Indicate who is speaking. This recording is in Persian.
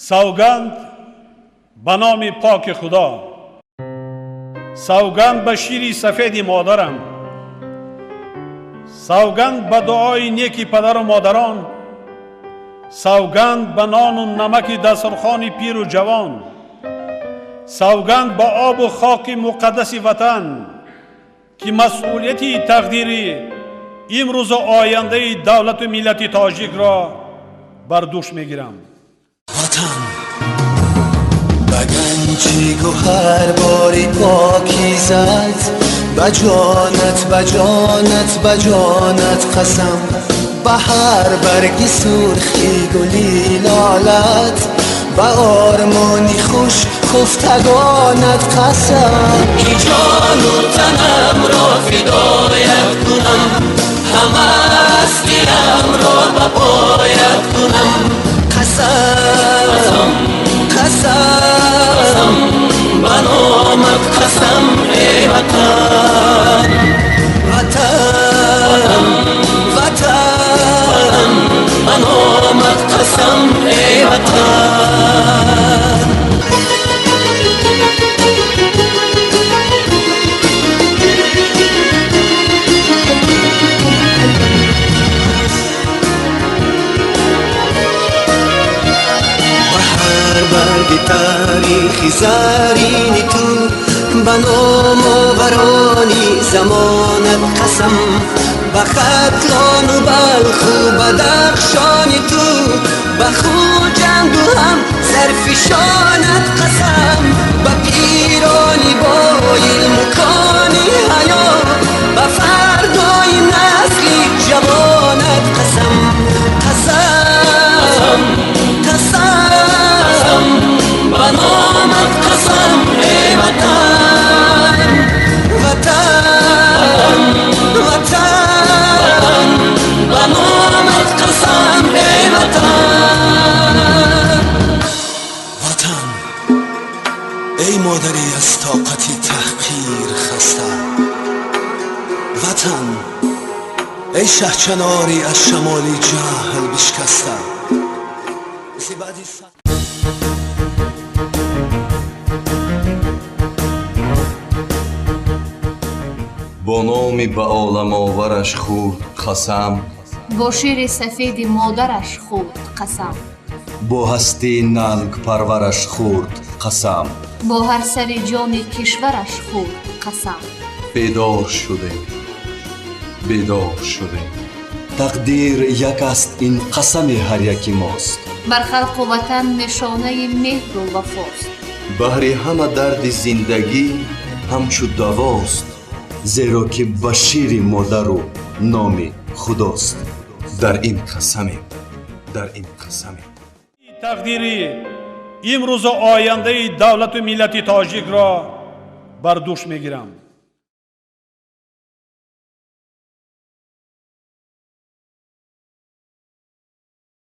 Speaker 1: سوگند به نام پاک خدا، سوگند به شیر سفید مادرم، سوگند به دعای نیک پدر و مادران، سوگند به نان و نمک دسترخوان پیر و جوان، سوگند به آب و خاک مقدس وطن که مسئولیت تقدیر امروز و آینده دولت و ملت تاجیک را بر دوش میگیرم.
Speaker 2: وطن بگنجی گوهر باری پاکیزت، بجانت بجانت بجانت قسم، به هر برگی سرخی گلی لالت، به آرمانی خوش خفتگانت قسم. کی جان و تنم را فدایت کنم، همه هستیم را به پایت کنم. قسم قسم به نامت قسم ای وطن، وطن وطن به نامت قسم ای وطن. برگ تاریخی زرینی تو، به نام آورانی زمانت قسم، به ختلان و بلخ و بدخشانی تو، به خوجند و هم سرفشانت قسم، به پیرانی با علم و کانی حیا، به فردای نسلی جوانت قسم. قسم قسم به نامت قسم ای وطن، وطن وطن به نامت قسم ای وطن. وطن ای مادری از طاقتی تحقیر خسته، وطن ای شهچناری از شمالی جهل بشکسته.
Speaker 3: با نامی به عالم آورش خورد قسم،
Speaker 4: با شیر سفید مادرش خورد قسم،
Speaker 3: با هستی ننگ پرورش خورد قسم،
Speaker 4: با هر سر جان کشورش خورد قسم.
Speaker 3: بیدار شدیم بیدار شدیم، تقدیر یک است این قسم هر یکی ماست،
Speaker 4: بر خلق و وطن نشانه مهر و وفاست،
Speaker 3: بهر همه درد زندگی همچو دواست، زیرا که به شیر مادر و نام خداست. در این قسمیم، در این قسمیم.
Speaker 1: تقدیر امروز و آینده دولت و ملت تاجیک را بر دوش میگیرم.